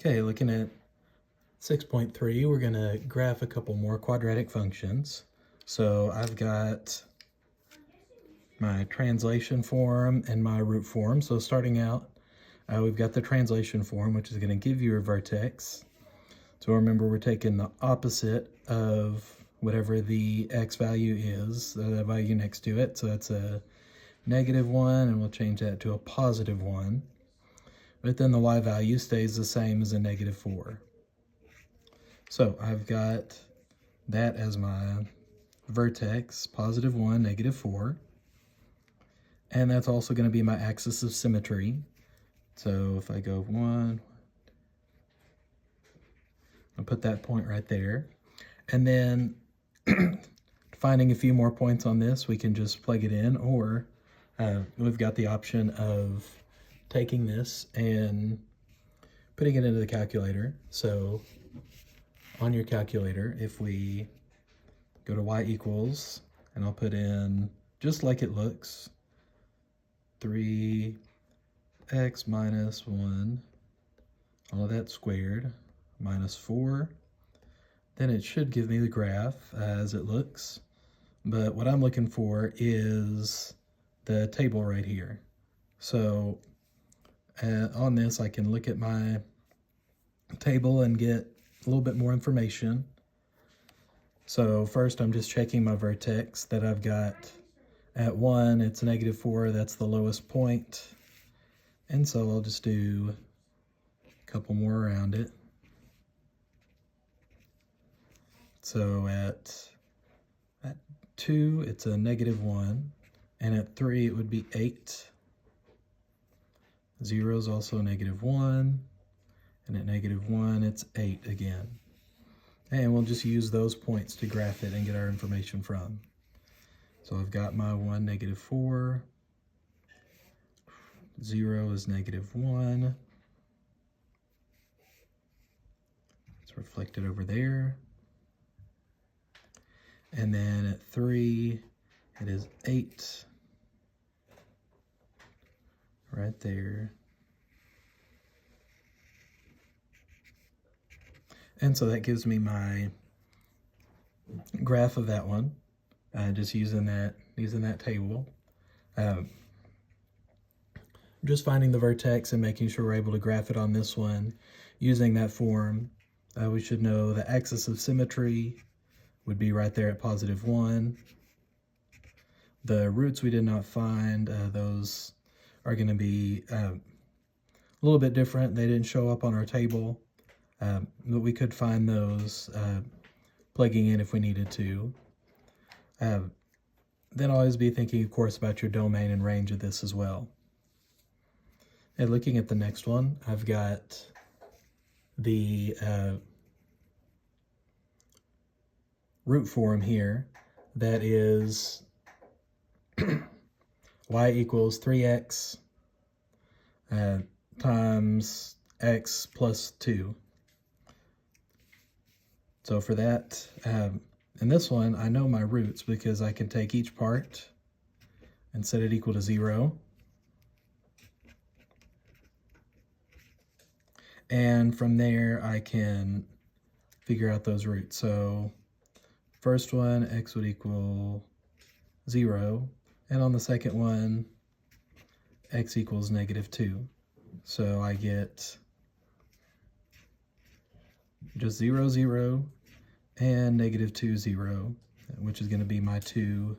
Okay, looking at 6.3, we're going to graph a couple more quadratic functions. So I've got my translation form and my root form. So starting out, we've got the translation form, which is going to give you a vertex. So remember, we're taking the opposite of whatever the x value is, the value next to it. So that's a -1, and we'll change that to a +1. But then the y value stays the same as a -4. So I've got that as my vertex, +1, -4. And that's also going to be my axis of symmetry. So if I go 1, I'll put that point right there. And then finding a few more points on this, we can just plug it in, or we've got the option of taking this and putting it into the calculator. So on your calculator, if we go to y equals, and I'll put in, just like it looks, 3x minus 1, all of that squared, minus 4, then it should give me the graph as it looks. But what I'm looking for is the table right here. So on this, I can look at my table and get a little bit more information. So first, I'm just checking my vertex that I've got at 1. It's -4. That's the lowest point. And so I'll just do a couple more around it. So at 2, it's a -1. And at 3, it would be 8. 0 is also -1. And at -1, it's 8 again. And we'll just use those points to graph it and get our information from. So I've got my 1, -4. 0 is -1. It's reflected over there. And then at 3, it is 8. Right there. And so that gives me my graph of that one, just using that table. Just finding the vertex and making sure we're able to graph it on this one using that form. We should know the axis of symmetry would be right there at +1. The roots we did not find, those are going to be a little bit different. They didn't show up on our table, but we could find those plugging in if we needed to. Then always be thinking, of course, about your domain and range of this as well. And looking at the next one, I've got the root form here that is y equals 3x times x plus 2. So for that, in this one, I know my roots because I can take each part and set it equal to 0. And from there, I can figure out those roots. So first one, x would equal 0. And on the second one, x equals -2. So I get just 0, 0, and -2, 0, which is going to be my 2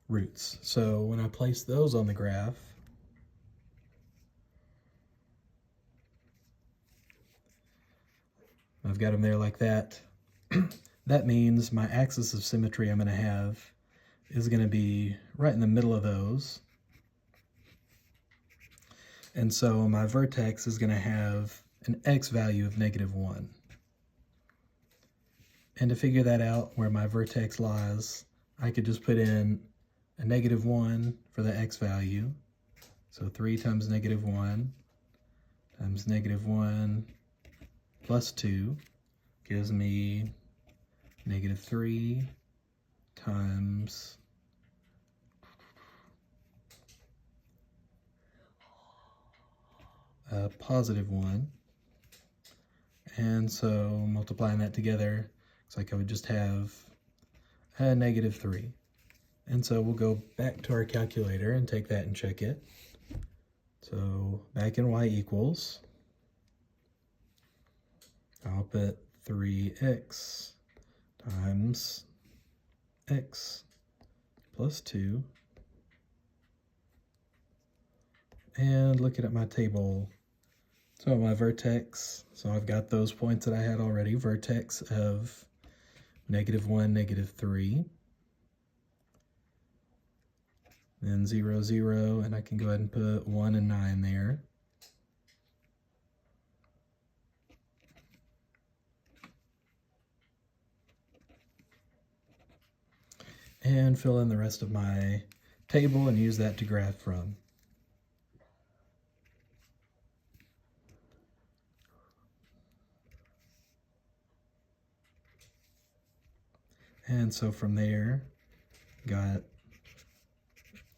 roots. So when I place those on the graph, I've got them there like that. That means my axis of symmetry I'm going to have is going to be right in the middle of those. And so my vertex is going to have an x value of -1. And to figure that out, where my vertex lies, I could just put in a -1 for the x value. So 3 times -1 times -1 plus 2 gives me -3 times +1 And so multiplying that together, looks like I would just have a -3. And so we'll go back to our calculator and take that and check it. So back in y equals, I'll put 3x times x plus 2. And looking at my table, so my vertex, so I've got those points that I had already, vertex of -1, -3. Then 0, 0, and I can go ahead and put 1 and 9 there. And fill in the rest of my table and use that to graph from. And so from there, got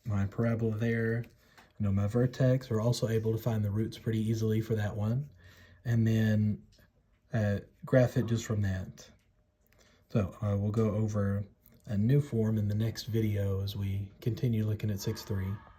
my parabola there, my vertex. We're also able to find the roots pretty easily for that one. And then graph it just from that. So we'll go over a new form in the next video as we continue looking at 6.3.